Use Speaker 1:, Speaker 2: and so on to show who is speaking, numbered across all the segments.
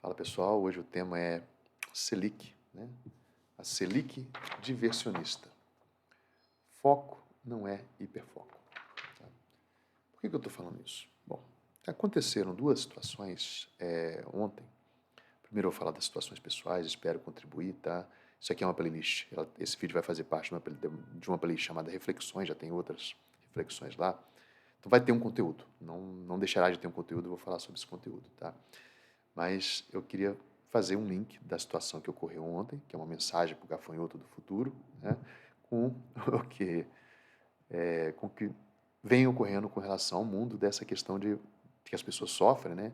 Speaker 1: Fala pessoal, hoje o tema é Selic, né? A Selic diversionista. Foco não é hiperfoco. Tá? Por que eu estou falando isso? Bom, aconteceram duas situações ontem. Primeiro eu vou falar das situações pessoais, espero contribuir, tá? Isso aqui é uma playlist, esse vídeo vai fazer parte de uma playlist chamada Reflexões, já tem outras reflexões lá. Então vai ter um conteúdo, não deixará de ter um conteúdo, eu vou falar sobre esse conteúdo, tá? Mas eu queria fazer um link da situação que ocorreu ontem, que é uma mensagem para o gafanhoto do futuro, né, com com o que vem ocorrendo com relação ao mundo dessa questão de que as pessoas sofrem, né?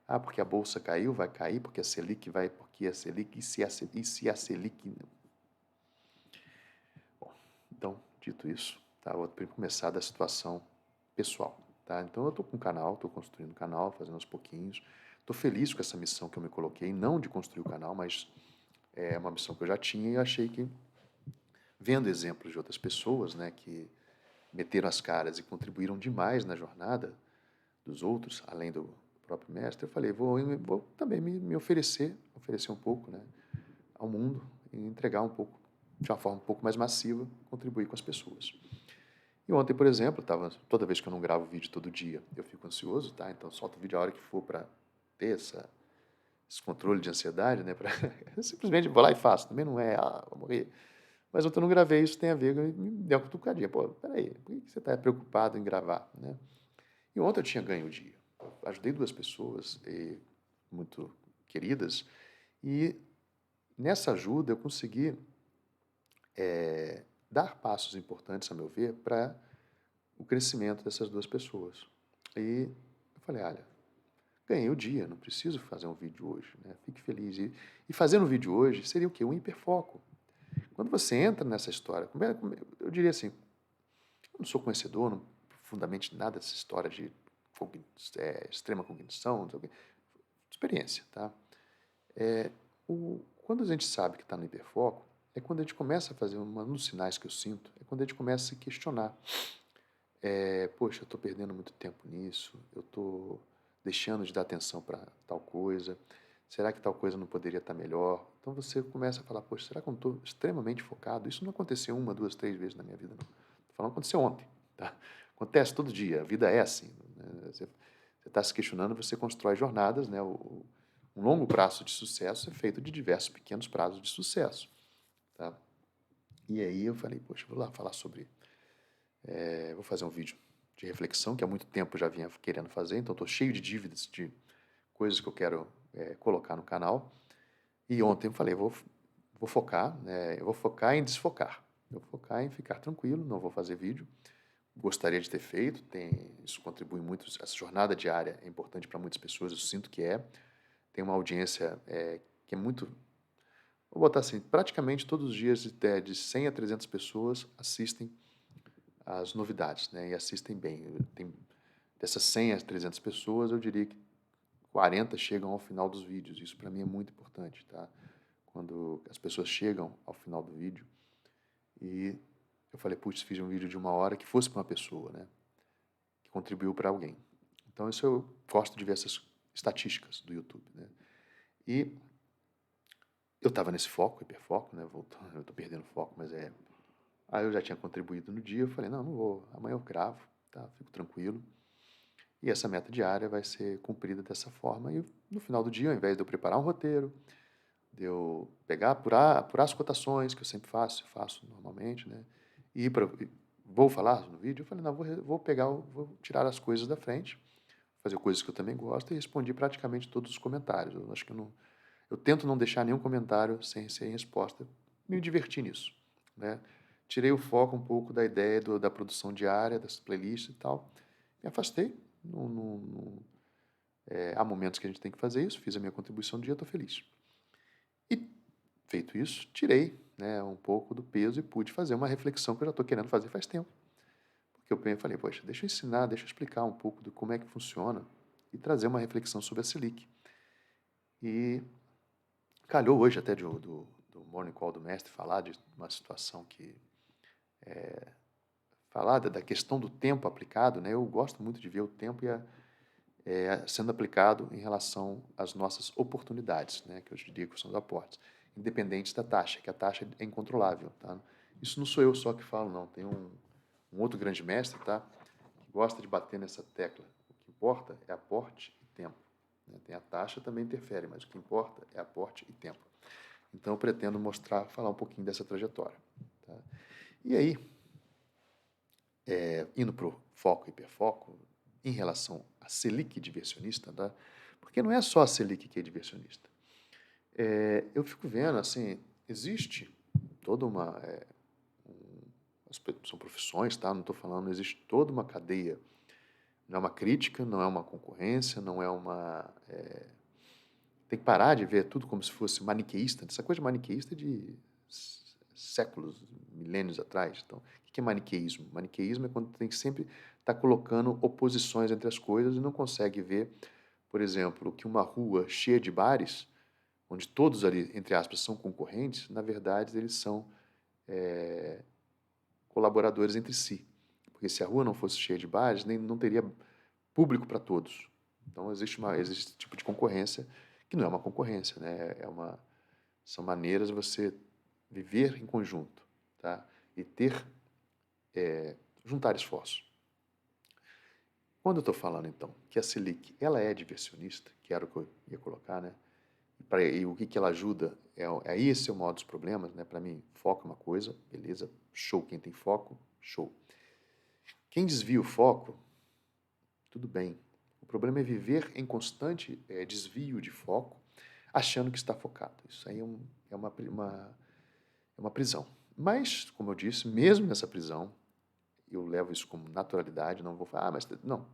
Speaker 1: Ah, porque a bolsa caiu, vai cair, porque a Selic vai, porque a Selic, e se a Selic... Bom, então, dito isso, tá, vou começar da situação pessoal, tá? Então eu estou com um canal, estou construindo um canal, fazendo aos pouquinhos. Estou feliz com essa missão que eu me coloquei, não de construir o canal, mas é uma missão que eu já tinha e achei que, vendo exemplos de outras pessoas, né, que meteram as caras e contribuíram demais na jornada dos outros, além do próprio mestre, eu falei, vou também me oferecer um pouco, né, ao mundo e entregar um pouco, de uma forma um pouco mais massiva, contribuir com as pessoas. E ontem, por exemplo, toda vez que eu não gravo vídeo todo dia, eu fico ansioso, tá? Então solto o vídeo a hora que for para ter esse controle de ansiedade, né? Eu simplesmente vou lá e faço. Também não é, vou morrer. Mas ontem eu não gravei, isso tem a ver, me deu uma cutucadinha. Pô, peraí, por que você está preocupado em gravar, né? E ontem eu tinha ganho o dia. Eu ajudei duas pessoas muito queridas e nessa ajuda eu consegui dar passos importantes, a meu ver, para o crescimento dessas duas pessoas. E eu falei, olha, ganhei o dia, não preciso fazer um vídeo hoje, né? Fique feliz. E fazendo um vídeo hoje seria o quê? Um hiperfoco. Quando você entra nessa história, eu diria assim, eu não sou conhecedor não, profundamente nada dessa história de extrema cognição, não sei o quê. Experiência, tá? Quando a gente sabe que está no hiperfoco, é quando a gente começa a fazer, um dos sinais que eu sinto, é quando a gente começa a se questionar. Poxa, eu estou perdendo muito tempo nisso, eu estou deixando de dar atenção para tal coisa, será que tal coisa não poderia estar melhor? Então você começa a falar, poxa, será que eu não estou extremamente focado? Isso não aconteceu uma, duas, três vezes na minha vida, não. Estou falando que aconteceu ontem, tá? Acontece todo dia, a vida é assim. Né? Você está se questionando, você constrói jornadas, né? Um longo prazo de sucesso é feito de diversos pequenos prazos de sucesso, tá? E aí eu falei, poxa, vou lá falar sobre vou fazer um vídeo de reflexão, que há muito tempo eu já vinha querendo fazer, então estou cheio de dívidas, de coisas que eu quero colocar no canal. E ontem eu falei, vou focar, né, eu vou focar em desfocar. Eu vou focar em ficar tranquilo, não vou fazer vídeo. Gostaria de ter feito, isso contribui muito, essa jornada diária é importante para muitas pessoas, eu sinto que é. Tem uma audiência que é muito... Vou botar assim, praticamente todos os dias de 100 a 300 pessoas assistem as novidades, né, e assistem bem. Dessas 100 a 300 pessoas, eu diria que 40 chegam ao final dos vídeos. Isso para mim é muito importante, tá? Quando as pessoas chegam ao final do vídeo e eu falei, putz, fiz um vídeo de 1 hora que fosse para uma pessoa, né, que contribuiu para alguém. Então isso eu gosto de ver essas estatísticas do YouTube, né? E eu estava nesse foco, hiperfoco, né? Eu estou perdendo foco, mas Aí eu já tinha contribuído no dia, eu falei, não vou, amanhã eu gravo, tá? Fico tranquilo. E essa meta diária vai ser cumprida dessa forma. E no final do dia, ao invés de eu preparar um roteiro, de eu pegar, apurar as cotações, que eu sempre faço normalmente, né? E vou falar no vídeo, eu falei, não, vou pegar, vou tirar as coisas da frente, fazer coisas que eu também gosto e respondi praticamente todos os comentários. Eu acho que eu tento não deixar nenhum comentário sem resposta. Me diverti nisso, né? Tirei o foco um pouco da ideia da produção diária, das playlists e tal. Me afastei. Há momentos que a gente tem que fazer isso. Fiz a minha contribuição do dia, estou feliz. E, feito isso, tirei, né, um pouco do peso e pude fazer uma reflexão que eu já estou querendo fazer faz tempo. Porque eu falei, poxa, deixa eu ensinar, deixa eu explicar um pouco de como é que funciona e trazer uma reflexão sobre a Selic. E calhou hoje até do Morning Call do mestre falar de uma situação que... falar da questão do tempo aplicado, né? Eu gosto muito de ver o tempo sendo aplicado em relação às nossas oportunidades, né, que eu diria que são os aportes, independentes da taxa, que a taxa é incontrolável, tá? Isso não sou eu só que falo, não. Tem um outro grande mestre, tá, que gosta de bater nessa tecla. O que importa é aporte e tempo, né? Tem a taxa também interfere, mas o que importa é aporte e tempo. Então eu pretendo mostrar, falar um pouquinho dessa trajetória, tá? E aí, indo para o foco e hiperfoco, em relação à Selic diversionista, tá? Porque não é só a Selic que é diversionista. Eu fico vendo, assim, existe toda uma... são profissões, tá? Não estou falando, existe toda uma cadeia. Não é uma crítica, não é uma concorrência, não é uma... tem que parar de ver tudo como se fosse maniqueísta. Essa coisa de maniqueísta é de séculos, milênios atrás. Então, o que é maniqueísmo? Maniqueísmo é quando tem que sempre estar colocando oposições entre as coisas e não consegue ver, por exemplo, que uma rua cheia de bares, onde todos ali, entre aspas, são concorrentes, na verdade eles são colaboradores entre si. Porque se a rua não fosse cheia de bares, nem, não teria público para todos. Então existe esse tipo de concorrência que não é uma concorrência, né? São maneiras de você viver em conjunto, tá? E ter, juntar esforços. Quando eu estou falando, então, que a Selic, ela é diversionista, que era o que eu ia colocar, né? E o que ela ajuda, esse é o maior dos problemas, né? Para mim, foco é uma coisa, beleza, show. Quem tem foco, show. Quem desvia o foco, tudo bem. O problema é viver em constante desvio de foco, achando que está focado. Isso aí é uma prisão. Mas, como eu disse, mesmo nessa prisão, eu levo isso como naturalidade, não vou falar, mas não.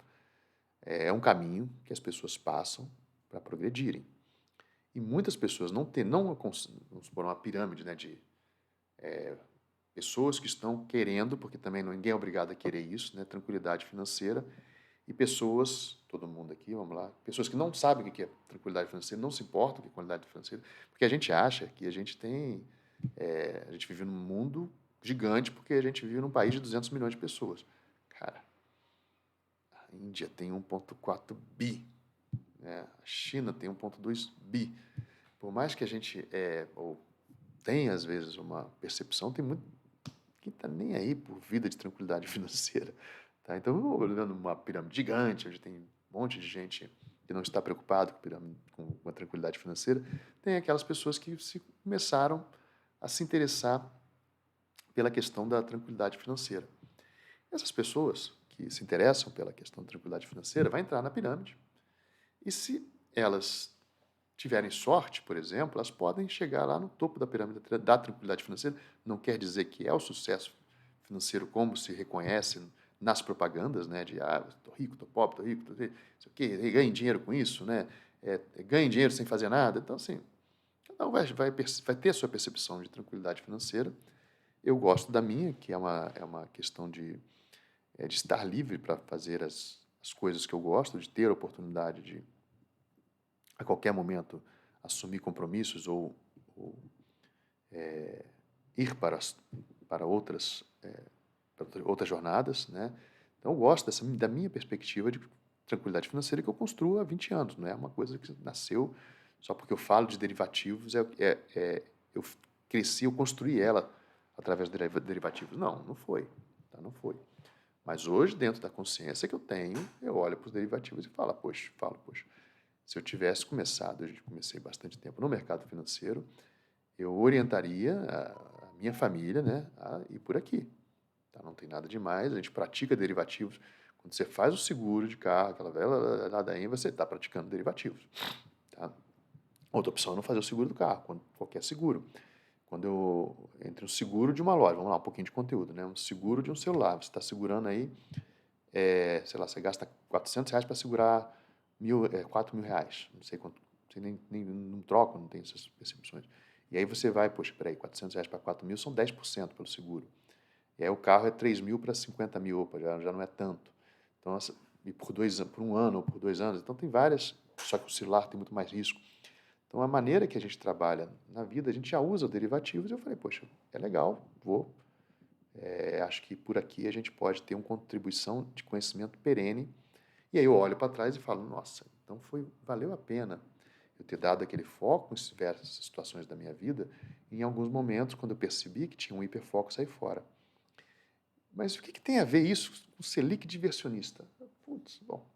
Speaker 1: É um caminho que as pessoas passam para progredirem. E muitas pessoas vamos supor, uma pirâmide, né, de pessoas que estão querendo, porque também ninguém é obrigado a querer isso, né, tranquilidade financeira, e pessoas, todo mundo aqui, vamos lá, pessoas que não sabem o que é tranquilidade financeira, não se importam com a qualidade financeira, porque a gente acha que a gente a gente vive num mundo gigante porque a gente vive num país de 200 milhões de pessoas. Cara, a Índia tem 1,4 bi, né? A China tem 1,2 bi. Por mais que a gente ou tenha, às vezes, uma percepção, tem muito quem está nem aí por vida de tranquilidade financeira. Tá? Então, olhando uma pirâmide gigante, onde tem um monte de gente que não está preocupado com a tranquilidade financeira, tem aquelas pessoas que começaram a se interessar pela questão da tranquilidade financeira. Essas pessoas que se interessam pela questão da tranquilidade financeira vão entrar na pirâmide e se elas tiverem sorte, por exemplo, elas podem chegar lá no topo da pirâmide da tranquilidade financeira. Não quer dizer que é o sucesso financeiro como se reconhece nas propagandas, né? De estou rico, estou pobre, estou rico, sei o quê, ganhe dinheiro com isso, né? Ganhe dinheiro sem fazer nada. Então, assim, cada um vai ter a sua percepção de tranquilidade financeira. Eu gosto da minha, que é uma questão de estar livre para fazer as coisas que eu gosto, de ter a oportunidade de, a qualquer momento, assumir compromissos ou ir para outras jornadas, né? Então, eu gosto da minha perspectiva de tranquilidade financeira que eu construo há 20 anos. Não é uma coisa que nasceu só porque eu falo de derivativos, eu cresci, eu construí ela através de derivativos. Não, não foi. Tá? Não foi. Mas hoje, dentro da consciência que eu tenho, eu olho para os derivativos e falo, poxa, se eu tivesse começado, eu comecei bastante tempo no mercado financeiro, eu orientaria a minha família, né, a ir por aqui. Tá? Não tem nada demais, a gente pratica derivativos. Quando você faz o seguro de carro, aquela velha ladainha, você está praticando derivativos. Tá? Outra opção é não fazer o seguro do carro, qualquer seguro. Entre um seguro de uma loja, vamos lá, um pouquinho de conteúdo, né? Um seguro de um celular, você está segurando aí, sei lá, você gasta R$ 400 para segurar 4 mil reais, não sei quanto, você nem não troca, não tem essas percepções. E aí você vai, poxa, peraí, R$ 400 para 4 mil são 10% pelo seguro. E aí o carro é 3 mil para 50 mil, opa, já não é tanto. Então, e por um ano ou por 2 anos, então tem várias, só que o celular tem muito mais risco. Então, a maneira que a gente trabalha na vida, a gente já usa derivativos, e eu falei, poxa, é legal, acho que por aqui a gente pode ter uma contribuição de conhecimento perene E aí eu olho para trás e falo, nossa, então valeu a pena eu ter dado aquele foco em diversas situações da minha vida, e em alguns momentos, quando eu percebi que tinha um hiperfoco, sair fora. Mas o que tem a ver isso com Selic diversionista? Putz, bom,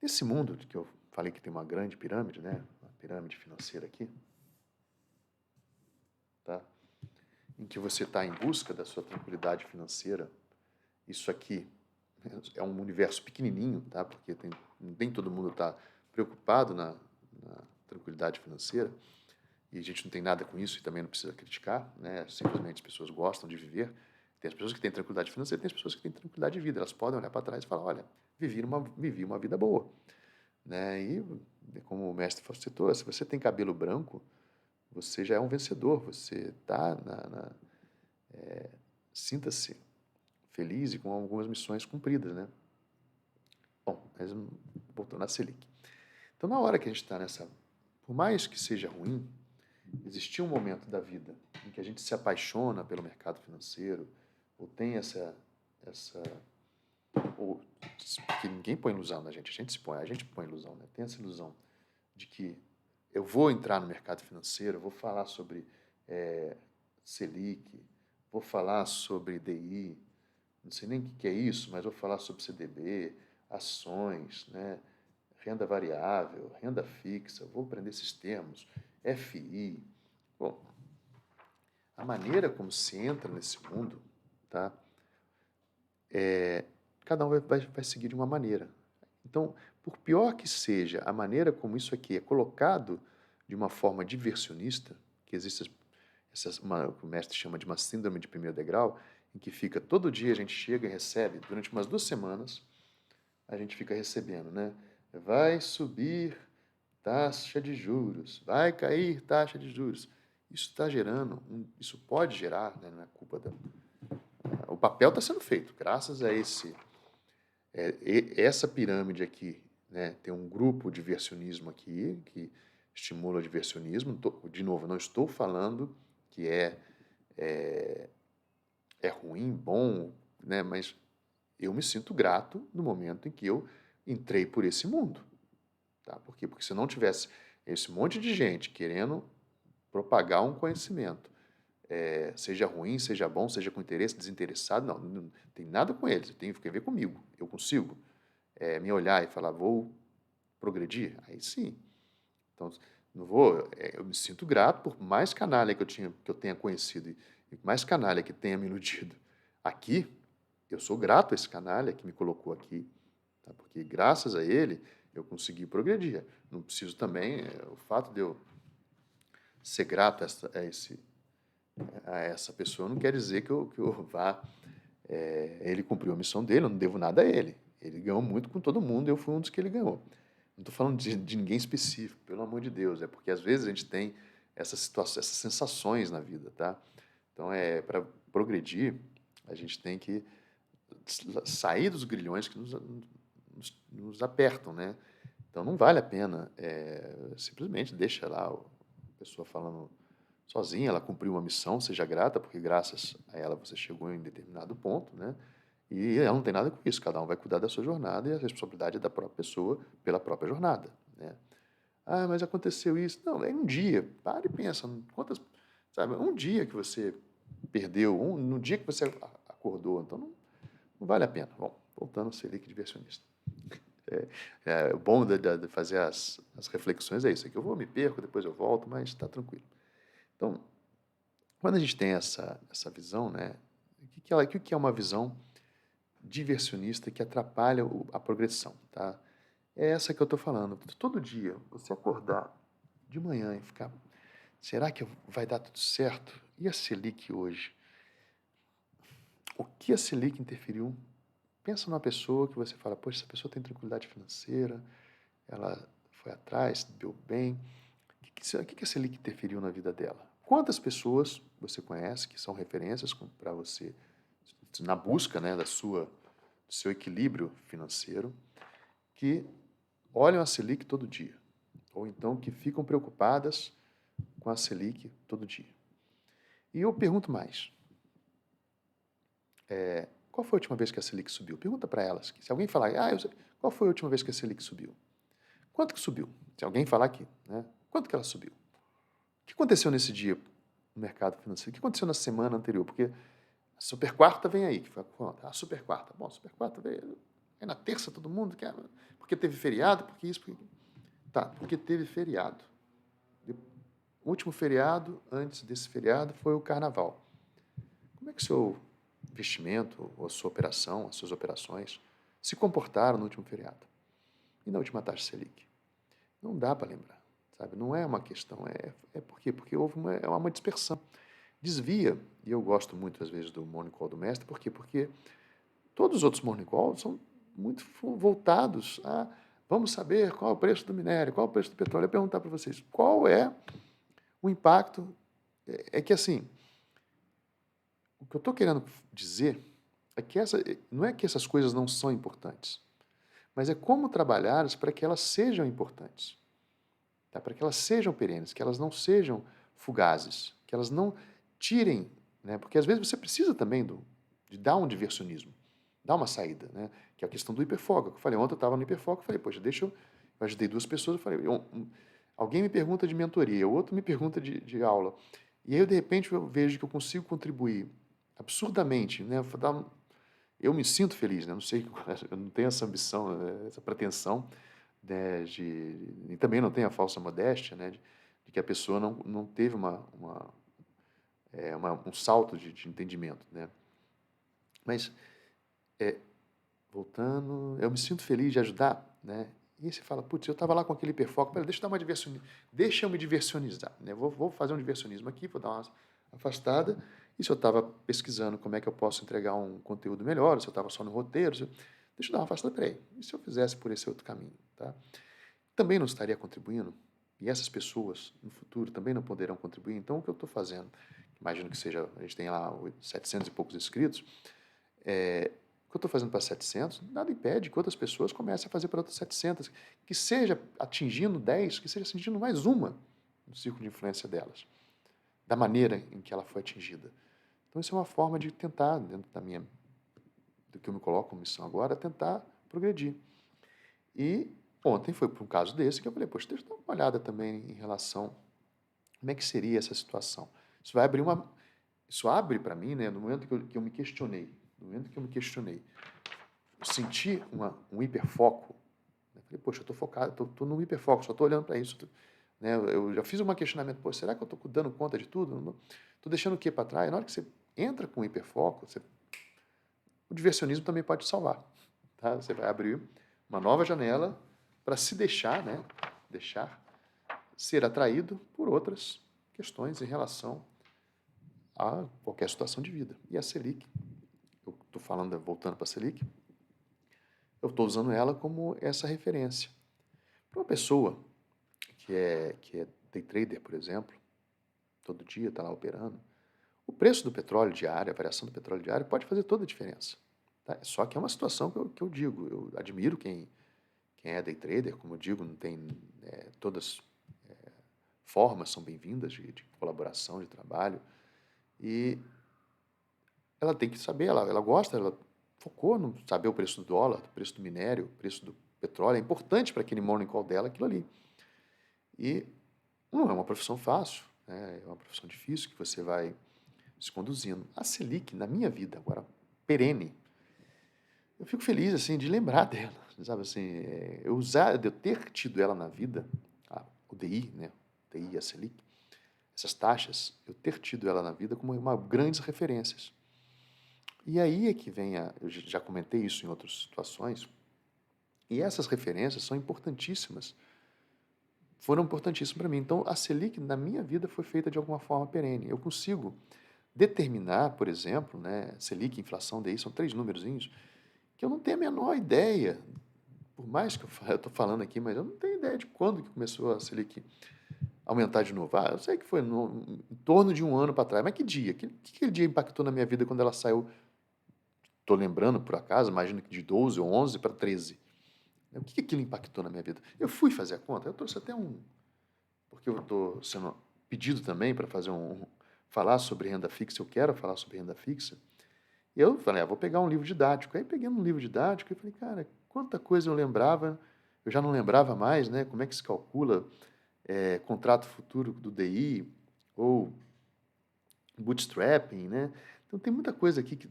Speaker 1: nesse mundo que eu falei que tem uma grande pirâmide, né? Uma pirâmide financeira aqui, tá? Em que você está em busca da sua tranquilidade financeira, isso aqui é um universo pequenininho, tá? Porque nem todo mundo está preocupado na tranquilidade financeira, e a gente não tem nada com isso e também não precisa criticar, né? Simplesmente as pessoas gostam de viver. Tem as pessoas que têm tranquilidade financeira, tem as pessoas que têm tranquilidade de vida. Elas podem olhar para trás e falar, olha, vivi uma vida boa, né? E como o mestre citou, se você tem cabelo branco, você já é um vencedor, você está sinta-se feliz e com algumas missões cumpridas, né? Bom, mas voltando à Selic. Então, na hora que a gente está nessa, por mais que seja ruim, existir um momento da vida em que a gente se apaixona pelo mercado financeiro, ou tem essa ou que ninguém põe ilusão na gente, a gente põe ilusão, né? Tem essa ilusão de que eu vou entrar no mercado financeiro, eu vou falar sobre Selic, vou falar sobre DI, não sei nem o que é isso, mas vou falar sobre CDB, ações, né? Renda variável, renda fixa, vou aprender esses termos, FI. Bom, a maneira como se entra nesse mundo, tá? Cada um vai seguir de uma maneira. Então, por pior que seja a maneira como isso aqui é colocado de uma forma diversionista, que existe o que o mestre chama de uma síndrome de primeiro degrau, em que fica todo dia a gente chega e recebe, durante umas 2 semanas, a gente fica recebendo, né? Vai subir taxa de juros, vai cair taxa de juros. Isso está gerando, isso pode gerar, né, não é culpa da. O papel está sendo feito, graças a essa pirâmide aqui, né, tem um grupo de diversionismo aqui que estimula o diversionismo. De novo, não estou falando que é ruim, bom, né, mas eu me sinto grato no momento em que eu entrei por esse mundo. Tá? Por quê? Porque se não tivesse esse monte de gente querendo propagar um conhecimento, seja ruim, seja bom, seja com interesse, desinteressado, não tem nada com eles, tem que ver comigo. Eu consigo me olhar e falar, vou progredir? Aí sim. Então, não vou, eu me sinto grato por mais canalha que eu tenha conhecido e mais canalha que tenha me iludido aqui. Eu sou grato a esse canalha que me colocou aqui, tá? Porque graças a ele eu consegui progredir. Não preciso também, o fato de eu ser grato a essa pessoa não quer dizer que eu vá. Ele cumpriu a missão dele, eu não devo nada a ele. Ele ganhou muito com todo mundo, eu fui um dos que ele ganhou. Não estou falando de ninguém específico, pelo amor de Deus, é porque às vezes a gente tem essas situações, essas sensações na vida, tá? Então, para progredir, a gente tem que sair dos grilhões que nos apertam, né? Então, não vale a pena, simplesmente deixa lá a pessoa falando sozinha, ela cumpriu uma missão, seja grata, porque graças a ela você chegou em determinado ponto, né? E ela não tem nada com isso, cada um vai cuidar da sua jornada e a responsabilidade é da própria pessoa pela própria jornada, né? Ah, mas aconteceu isso. Não, é um dia, para e pensa, quantas, sabe, um dia que você perdeu, no dia que você acordou, então não vale a pena. Bom, voltando ao Selic diversionista. O bom de fazer as reflexões é isso, é que eu vou, me perco, depois eu volto, mas está tranquilo. Então, quando a gente tem essa visão, né, o que é uma visão diversionista que atrapalha a progressão, tá? É essa que eu estou falando. Todo dia, você acordar de manhã e ficar, será que vai dar tudo certo? E a Selic hoje? O que a Selic interferiu? Pensa numa pessoa que você fala, poxa, essa pessoa tem tranquilidade financeira, ela foi atrás, deu bem. O que a Selic interferiu na vida dela? Quantas pessoas você conhece que são referências para você na busca, né, do seu equilíbrio financeiro, que olham a Selic todo dia, ou então que ficam preocupadas com a Selic todo dia? E eu pergunto mais, qual foi a última vez que a Selic subiu? Pergunta para elas. Se alguém falar, qual foi a última vez que a Selic subiu? Quanto que subiu? Se alguém falar aqui, né? Quanto que ela subiu? O que aconteceu nesse dia no mercado financeiro? O que aconteceu na semana anterior? Porque a super quarta vem aí, que foi a super quarta. Bom, a super quarta veio aí na terça todo mundo quer, porque teve feriado, porque isso, porque... Tá, porque teve feriado. O último feriado, antes desse feriado, foi o carnaval. Como é que o seu investimento, ou a sua operação, as suas operações, se comportaram no último feriado? E na última taxa Selic? Não dá para lembrar, sabe? Não é uma questão, é por quê? Porque houve uma dispersão. Desvia, e eu gosto muito, às vezes, do Morning Call do mestre, por quê? Porque todos os outros Morning Calls são muito voltados a vamos saber qual é o preço do minério, qual é o preço do petróleo. Eu perguntar para vocês, qual é o impacto? É que assim, o que eu estou querendo dizer é que não é que essas coisas não são importantes, mas é como trabalhar para que elas sejam importantes, tá? Para que elas sejam perenes, que elas não sejam fugazes, que elas não tirem, né? Porque às vezes você precisa também de dar um diversionismo, dar uma saída, né? Que é a questão do hiperfoco. Eu falei, ontem eu estava no hiperfoco, eu falei, poxa, eu ajudei duas pessoas, eu falei, alguém me pergunta de mentoria, o outro me pergunta de aula, e aí de repente eu vejo que eu consigo contribuir absurdamente, né? Eu me sinto feliz, né? Não sei, eu não tenho essa ambição, essa pretensão, né? E também não tenho a falsa modéstia, né? De que a pessoa não teve um salto de entendimento, né? Mas, voltando, eu me sinto feliz de ajudar, né? E aí você fala, putz, eu estava lá com aquele hiperfoco, pera, deixa eu me diversionizar, né? Vou fazer um diversionismo aqui, vou dar uma afastada, e se eu estava pesquisando como é que eu posso entregar um conteúdo melhor, se eu estava só no roteiro, deixa eu dar uma afastada, peraí, e se eu fizesse por esse outro caminho, tá? Também não estaria contribuindo, e essas pessoas, no futuro, também não poderão contribuir, então o que eu estou fazendo? Imagino que seja, a gente tem lá 700 e poucos inscritos, o que eu estou fazendo para 700, nada impede que outras pessoas comecem a fazer para outras 700, que seja atingindo 10, que seja atingindo mais uma no círculo de influência delas, da maneira em que ela foi atingida. Então, isso é uma forma de tentar, dentro do que eu me coloco como missão agora, tentar progredir. E ontem foi por um caso desse que eu falei, poxa, deixa eu dar uma olhada também em relação a como é que seria essa situação. Isso abre para mim, né, no momento que eu me questionei, eu senti um hiperfoco, né? Falei, poxa, eu estou focado, estou num hiperfoco, só estou olhando para isso, né? Eu já fiz um questionamento, pô, será que eu estou dando conta de tudo? Estou deixando o que para trás? Na hora que você entra com hiperfoco, o diversionismo também pode te salvar, tá? Você vai abrir uma nova janela para se deixar, né? Deixar ser atraído por outras questões em relação a qualquer situação de vida. E a Selic, eu estou falando, voltando para a Selic, eu estou usando ela como essa referência. Para uma pessoa que é day trader, por exemplo, todo dia está lá operando, o preço do petróleo diário, a variação do petróleo diário pode fazer toda a diferença. Tá? Só que é uma situação que eu digo, eu admiro quem é day trader, como eu digo, não tem todas formas são bem-vindas de colaboração, de trabalho, e ela tem que saber, ela gosta, ela focou no saber o preço do dólar, o preço do minério, o preço do petróleo, é importante para aquele morning call dela aquilo ali. E não é uma profissão fácil, né? É uma profissão difícil que você vai se conduzindo. A Selic, na minha vida, agora, perene, eu fico feliz, assim, de lembrar dela, sabe, assim, de eu ter tido ela na vida, o DI, né, o DI e a Selic, essas taxas, eu ter tido ela na vida como grandes referências. E aí é que vem eu já comentei isso em outras situações, e essas referências são importantíssimas, foram importantíssimas para mim. Então, a Selic, na minha vida, foi feita de alguma forma perene. Eu consigo determinar, por exemplo, né, Selic, inflação, DI, são 3 númerozinhos, que eu não tenho a menor ideia, por mais que eu estou falando aqui, mas eu não tenho ideia de quando que começou a Selic aumentar de novo. Eu sei que foi em torno de um ano para trás, mas que dia? Que aquele dia impactou na minha vida quando ela saiu? Estou lembrando, por acaso, imagino que de 12 ou 11 para 13. O que aquilo impactou na minha vida? Eu fui fazer a conta, eu trouxe até porque eu estou sendo pedido também para falar sobre renda fixa, eu quero falar sobre renda fixa, Eu falei, vou pegar um livro didático. Aí peguei um livro didático e falei, cara, quanta coisa eu lembrava, eu já não lembrava mais, né? Como é que se calcula contrato futuro do DI ou bootstrapping, né? Então tem muita coisa aqui que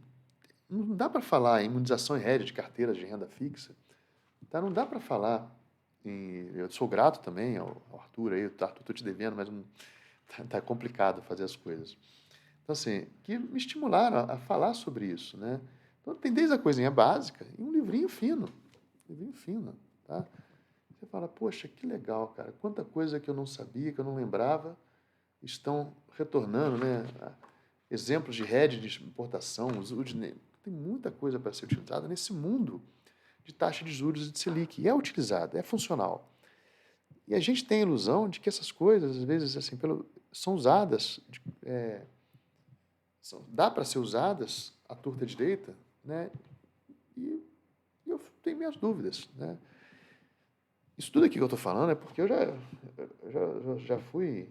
Speaker 1: não dá para falar em imunização em rede de carteiras de renda fixa, tá? Não dá para falar eu sou grato também ao Arthur aí, Arthur, estou te devendo, mas tá complicado fazer as coisas. Então, assim, que me estimularam a falar sobre isso, né? Então, tem desde a coisinha básica e um livrinho fino, tá? Você fala, poxa, que legal, cara, quanta coisa que eu não sabia, que eu não lembrava, estão retornando, né? Exemplos de rede de importação, tem muita coisa para ser utilizada nesse mundo de taxa de juros e de Selic, e é utilizada, é funcional. E a gente tem a ilusão de que essas coisas, às vezes, assim, são usadas, dá para ser usadas à torta direita, né? E eu tenho minhas dúvidas, né? Isso tudo aqui que eu estou falando é porque eu já fui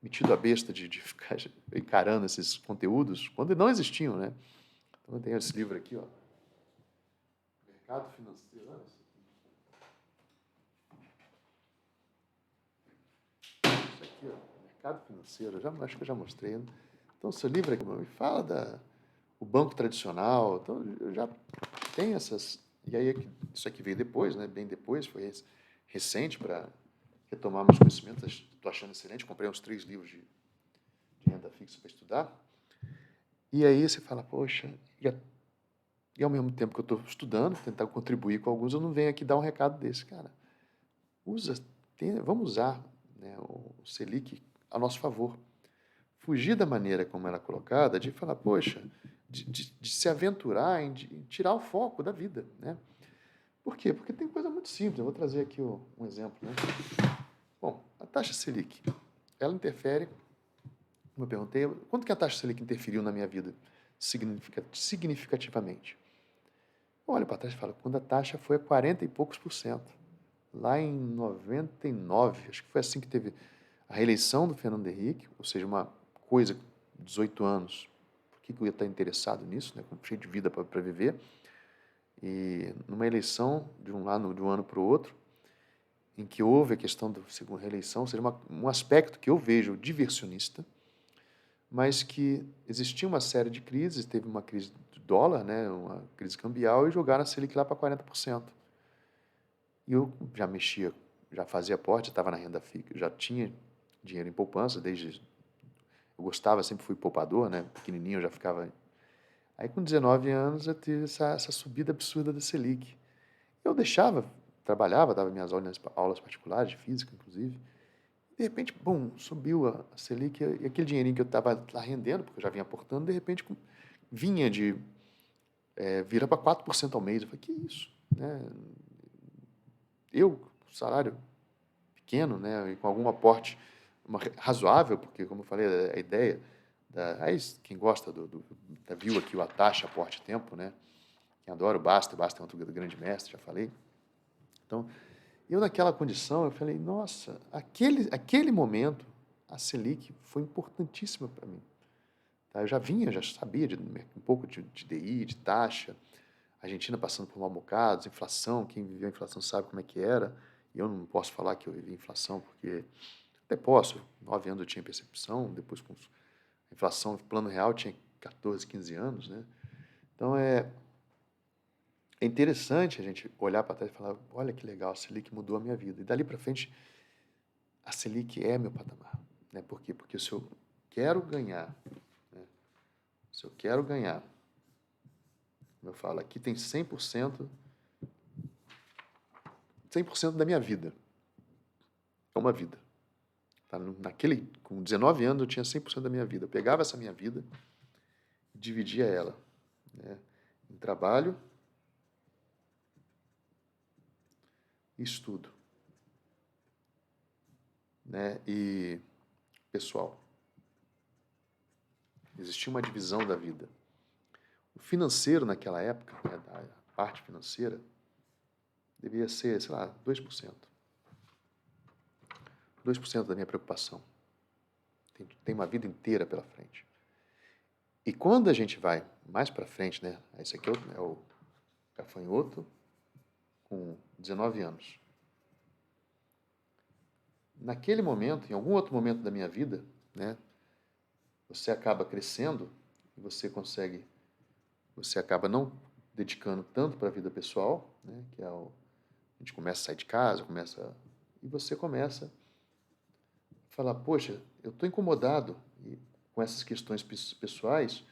Speaker 1: metido a besta de ficar encarando esses conteúdos quando não existiam, né? Então eu tenho esse livro aqui, ó, Mercado Financeiro, olha isso aqui, ó, Mercado Financeiro, acho que eu já mostrei, né? Então, seu livro aqui me fala o banco tradicional, então eu já tenho essas. E aí, isso aqui veio depois, né? Bem depois, foi recente para retomar meus conhecimentos. Estou achando excelente. Comprei uns 3 livros de renda fixa para estudar. E aí você fala, poxa, e ao mesmo tempo que eu estou estudando, tentar contribuir com alguns, eu não venho aqui dar um recado desse, cara. Vamos usar, né, o Selic a nosso favor. Fugir da maneira como ela é colocada, de falar, poxa, de se aventurar em tirar o foco da vida, né? Por quê? Porque tem coisa muito simples. Eu vou trazer aqui um exemplo, né? Bom, a taxa Selic, ela interfere, como eu perguntei, quanto que a taxa Selic interferiu na minha vida significativamente? Olha para trás e fala, quando a taxa foi a 40 e poucos por cento, lá em 99, acho que foi assim que teve a reeleição do Fernando Henrique, ou seja, uma coisa, 18 anos, por que eu ia estar interessado nisso, né, cheio de vida para viver, e numa eleição de um ano para o outro, em que houve a questão da segunda reeleição, ou seja, um aspecto que eu vejo diversionista, mas que existia uma série de crises, teve uma crise do dólar, né, uma crise cambial, e jogaram a Selic lá para 40%. E eu já mexia, já fazia aporte, estava na renda fixa, já tinha dinheiro em poupança, eu gostava, sempre fui poupador, né, pequenininho, eu já ficava. Aí com 19 anos eu tive essa subida absurda da Selic. Eu trabalhava, dava minhas aulas particulares de física, inclusive. De repente, bum, subiu a Selic e aquele dinheirinho que eu estava lá rendendo, porque eu já vinha aportando, de repente vinha vira para 4% ao mês. Eu falei, que isso? Né? Salário pequeno, né, e com algum aporte razoável, porque, como eu falei, a ideia, aí quem gosta da viu aqui o Atacha, aporte tempo, né, quem adora o Basta é outro grande mestre, já falei. Então, eu naquela condição, eu falei, nossa, aquele momento, a Selic foi importantíssima para mim. Tá? Eu já sabia um pouco de DI, de taxa, a Argentina passando por maus bocados, inflação, quem viveu a inflação sabe como é que era, e eu não posso falar que eu vivi inflação, porque até posso, 9 anos eu tinha percepção, depois com a inflação, plano real, tinha 14, 15 anos, né? Então, é interessante a gente olhar para trás e falar, olha que legal, a Selic mudou a minha vida. E dali para frente, a Selic é meu patamar. Né? Por quê? Porque se eu quero ganhar, né? Se eu quero ganhar, como eu falo, aqui tem 100% da minha vida. É uma vida. Tá? Com 19 anos eu tinha 100% da minha vida. Eu pegava essa minha vida e dividia ela, né, em trabalho e estudo, né, e pessoal. Existia uma divisão da vida. O financeiro naquela época, né, a parte financeira, devia ser, sei lá, 2%. 2% da minha preocupação. Tem uma vida inteira pela frente. E quando a gente vai mais para frente, né? Esse aqui é o gafanhoto com 19 anos. Naquele momento, em algum outro momento da minha vida, né? Você acaba crescendo e você acaba não dedicando tanto para a vida pessoal, né? Que é a gente começa a sair de casa, e você começa a falar, poxa, eu estou incomodado com essas questões pessoais,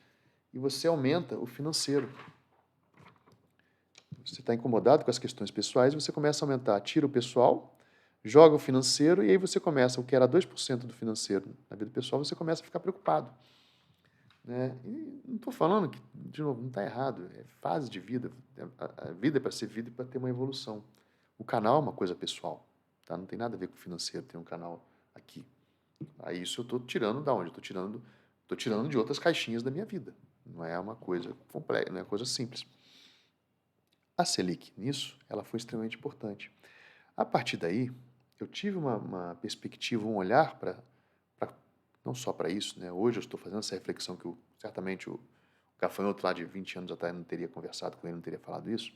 Speaker 1: e você aumenta o financeiro. Você está incomodado com as questões pessoais, você começa a aumentar, tira o pessoal, joga o financeiro, e aí você começa, o que era 2% do financeiro na vida pessoal, você começa a ficar preocupado. Né? E não estou falando que, de novo, não está errado, é fase de vida. A vida é para ser vida e para ter uma evolução. O canal é uma coisa pessoal, tá? Não tem nada a ver com o financeiro, tem um canal aqui. Aí isso eu estou tirando da onde? Estou tirando de outras caixinhas da minha vida. Não é uma coisa complexa, não é uma coisa simples. A Selic, nisso, ela foi extremamente importante. A partir daí, eu tive uma perspectiva, um olhar para não só para isso, né? Hoje eu estou fazendo essa reflexão que certamente o gafanhoto lá de 20 anos atrás não teria conversado com ele, não teria falado isso.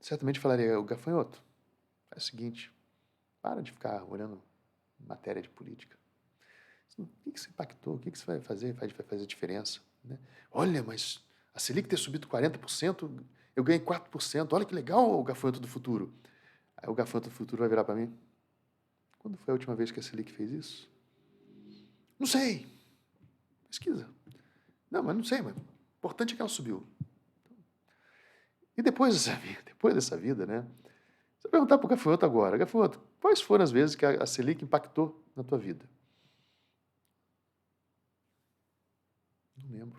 Speaker 1: Certamente falaria, o gafanhoto, é o seguinte, para de ficar olhando matéria de política. O que você impactou? O que você vai fazer? Vai fazer diferença? Né? Olha, mas a Selic ter subido 40%, eu ganhei 4%. Olha que legal o gafanhoto do futuro. Aí o gafanhoto do futuro vai virar para mim. Quando foi a última vez que a Selic fez isso? Não sei. Pesquisa. Não, mas não sei, mas o importante é que ela subiu. E depois dessa vida, né? Você perguntar para o gafanhoto agora, gafanhoto, quais foram as vezes que a Selic impactou na tua vida? Não lembro.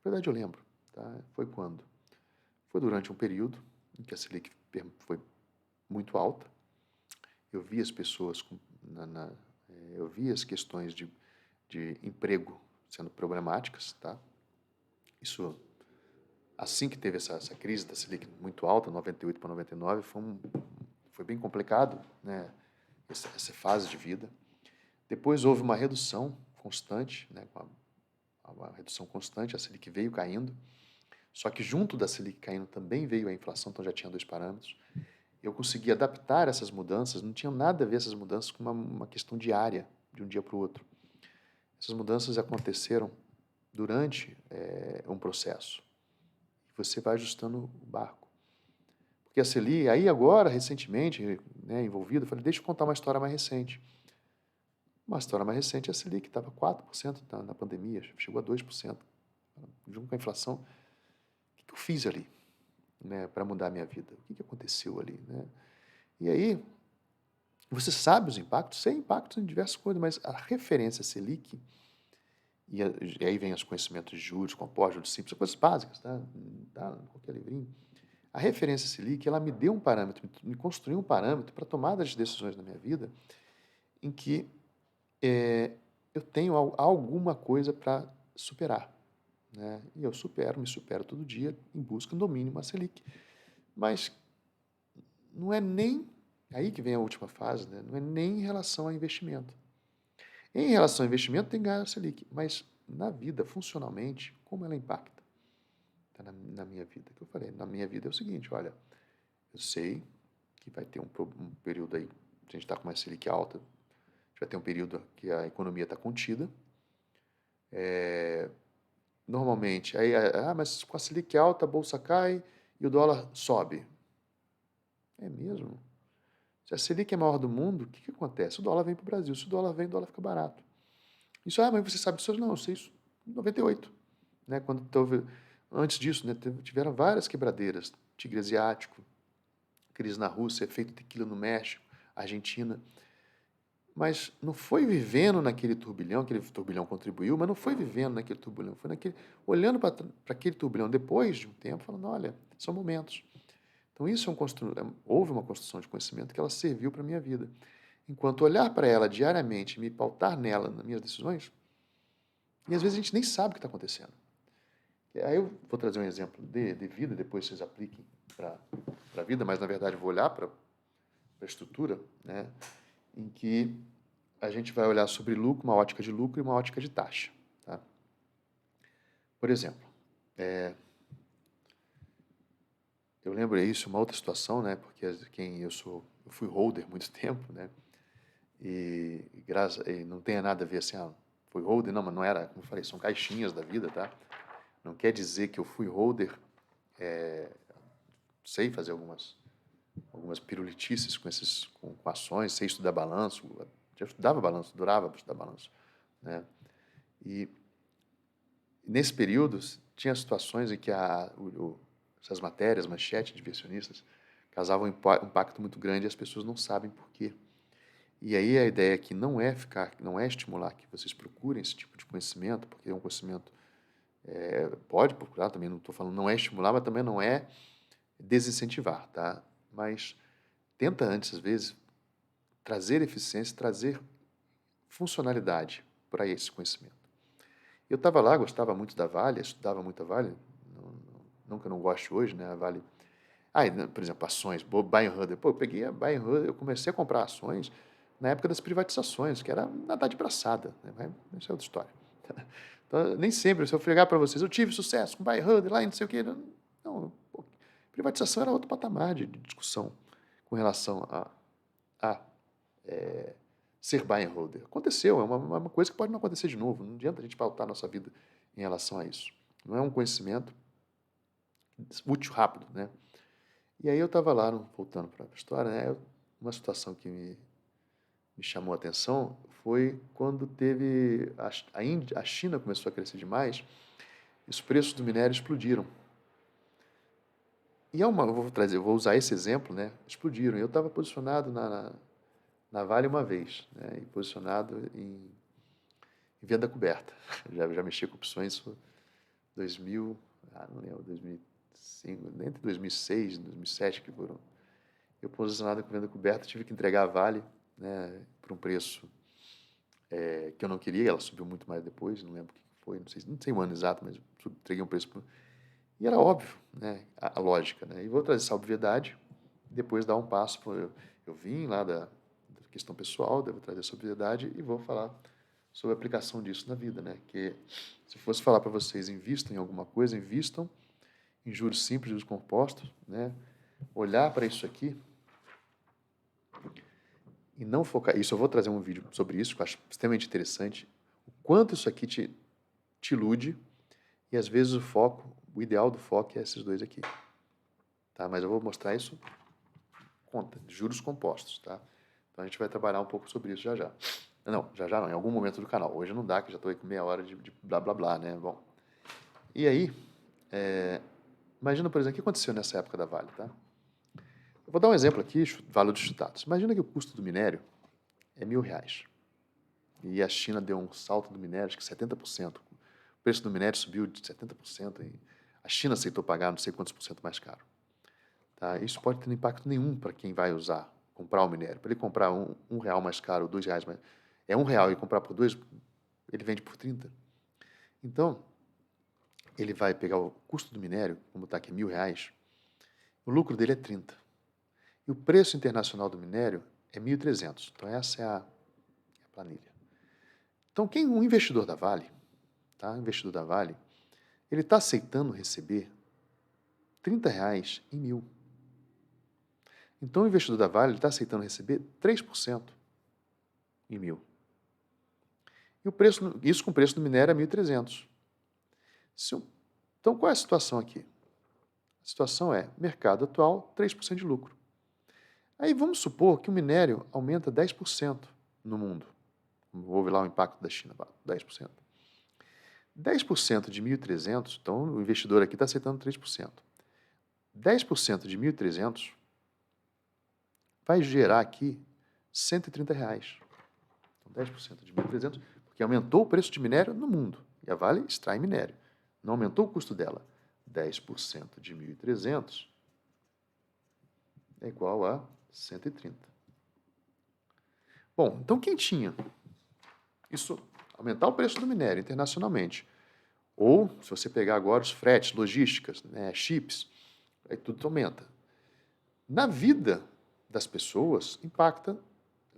Speaker 1: Na verdade, eu lembro. Tá? Foi quando? Foi durante um período em que a Selic foi muito alta. Eu vi as pessoas, eu vi as questões de emprego sendo problemáticas. Tá? Isso, assim que teve essa crise da Selic muito alta, 98 para 99, foi bem complicado, né? Essa fase de vida. Depois houve uma redução constante, né? Uma redução constante, a Selic veio caindo. Só que junto da Selic caindo também veio a inflação, então já tinha dois parâmetros. Eu consegui adaptar essas mudanças, não tinha nada a ver essas mudanças com uma questão diária, de um dia para o outro. Essas mudanças aconteceram durante um processo. E você vai ajustando o barco. Porque a Selic, aí agora, recentemente, né, envolvido, eu falei, deixa eu contar uma história mais recente. Uma história mais recente, a Selic estava 4% na pandemia, chegou a 2%. Junto com a inflação, o que eu fiz ali, né, para mudar a minha vida? O que aconteceu ali? Né? E aí, você sabe os impactos? Sei impactos em diversas coisas, mas a referência Selic, e aí vem os conhecimentos de juros, compostos, juros simples, são coisas básicas, tá? Tá em qualquer livrinho. A referência Selic, ela me deu um parâmetro, me construiu um parâmetro para tomada de decisões na minha vida em que eu tenho alguma coisa para superar. Né? E eu me supero todo dia em busca do mínimo a Selic. Mas não é nem, aí que vem a última fase, né? Não é nem em relação a investimento. Em relação ao investimento tem que ganhar a Selic, mas na vida, funcionalmente, como ela impacta? Tá na minha vida, que eu falei, na minha vida é o seguinte, olha, eu sei que vai ter um período aí, a gente está com uma Selic alta, vai ter um período que a economia está contida. Normalmente, aí, mas com a Selic alta, a bolsa cai e o dólar sobe. É mesmo? Se a Selic é a maior do mundo, o que acontece? O dólar vem para o Brasil. Se o dólar vem, o dólar fica barato. Isso, mas você sabe disso? Não, eu sei isso em 98. Né? Antes disso, né, tiveram várias quebradeiras. Tigre asiático, crise na Rússia, efeito tequila no México, Argentina. Mas não foi vivendo naquele turbilhão contribuiu, mas não foi vivendo naquele turbilhão, foi olhando para aquele turbilhão depois de um tempo, falando, olha, são momentos. Então isso houve uma construção de conhecimento que ela serviu para a minha vida. Enquanto olhar para ela diariamente, me pautar nela, nas minhas decisões, e às vezes a gente nem sabe o que está acontecendo. Aí eu vou trazer um exemplo de vida, depois vocês apliquem para a vida, mas na verdade vou olhar para a estrutura, né, em que a gente vai olhar sobre lucro, uma ótica de lucro e uma ótica de taxa. Tá? Por exemplo, eu lembro isso, uma outra situação, né? Porque eu fui holder muito tempo, né? E não tem nada a ver assim, fui holder, não, mas não era, como eu falei, são caixinhas da vida, tá? Não quer dizer que eu fui holder, sei fazer algumas pirulitices com ações, sei estudar balanço, já estudava balanço, adorava estudar balanço, né? E nesse período tinha situações em que essas matérias, manchetes de inversionistas, causavam um impacto muito grande e as pessoas não sabem por quê. E aí a ideia aqui não é estimular que vocês procurem esse tipo de conhecimento, porque é um conhecimento, pode procurar, também não estou falando, não é estimular, mas também não é desincentivar, tá? Mas tenta antes, às vezes, trazer eficiência, trazer funcionalidade para esse conhecimento. Eu estava lá, gostava muito da Vale, estudava muito a Vale, não que eu não goste hoje, né? A Vale. Por exemplo, ações, buy and hold. Pô, eu peguei a buy and hold, eu comecei a comprar ações na época das privatizações, que era nadar de braçada, né? Mas isso é outra história. Então, nem sempre, se eu fregar para vocês, eu tive sucesso com buy and hold lá e não sei o quê. Não, pô, privatização era outro patamar de discussão com relação a ser buy and holder. Aconteceu, é uma coisa que pode não acontecer de novo. Não adianta a gente pautar a nossa vida em relação a isso. Não é um conhecimento útil rápido, né? E aí eu estava lá, voltando para a história, né? Uma situação que me chamou a atenção foi quando teve a China começou a crescer demais e os preços do minério explodiram. E eu vou usar esse exemplo, né? Explodiram. Eu estava posicionado na Vale uma vez, né? E posicionado em venda coberta. Já mexi com opções 2000, não lembro, 2005, entre 2006 e 2007 que foram. Eu posicionado com venda coberta, tive que entregar a Vale, né, por um preço que eu não queria, ela subiu muito mais depois, não lembro o que foi, não sei o ano exato, mas entreguei um preço. E era óbvio, né, a lógica. Né, e vou trazer essa obviedade, depois dar um passo. Eu vim lá da questão pessoal, devo trazer essa obviedade e vou falar sobre a aplicação disso na vida. Né, que se fosse falar para vocês, invistam em alguma coisa, invistam em juros simples, juros compostos, né, olhar para isso aqui e não focar. Isso eu vou trazer um vídeo sobre isso, que eu acho extremamente interessante. O quanto isso aqui te ilude, e às vezes o ideal do foco é esses dois aqui. Tá? Mas eu vou mostrar isso conta, de juros compostos. Tá? Então a gente vai trabalhar um pouco sobre isso já já. Não, já não, em algum momento do canal. Hoje não dá, que já estou aí com meia hora de blá blá blá, né? Bom. E aí, imagina, por exemplo, o que aconteceu nessa época da Vale, tá? Eu vou dar um exemplo aqui, valores chutados. Imagina que o custo do minério é R$1.000. E a China deu um salto do minério, acho que 70%. O preço do minério subiu de 70%. E a China aceitou pagar não sei quantos por cento mais caro. Tá? Isso pode ter impacto nenhum para quem vai comprar o minério. Para ele comprar um real mais caro, R$2 mais... É R$1 e comprar por 2, ele vende por 30. Então, ele vai pegar o custo do minério, como está aqui, R$1.000, o lucro dele é 30. E o preço internacional do minério é 1.300. Então, essa é a planilha. Então, o investidor da Vale, tá? O investidor da Vale, ele está aceitando receber R$30 em 1.000. Então, o investidor da Vale está aceitando receber 3% em 1.000. E isso com o preço do minério é 1.300. Então, qual é a situação aqui? A situação é, mercado atual, 3% de lucro. Aí vamos supor que o minério aumenta 10% no mundo. Houve lá o impacto da China, 10%. 10% de 1.300, então o investidor aqui está aceitando 3%. 10% de 1.300 vai gerar aqui R$130. Então, 10% de 1.300, porque aumentou o preço de minério no mundo. E a Vale extrai minério. Não aumentou o custo dela. 10% de 1.300 é igual a 130. Bom, então quem tinha? Isso, aumentar o preço do minério internacionalmente. Ou, se você pegar agora os fretes, logísticas, né, chips, aí tudo aumenta. Na vida das pessoas, impacta,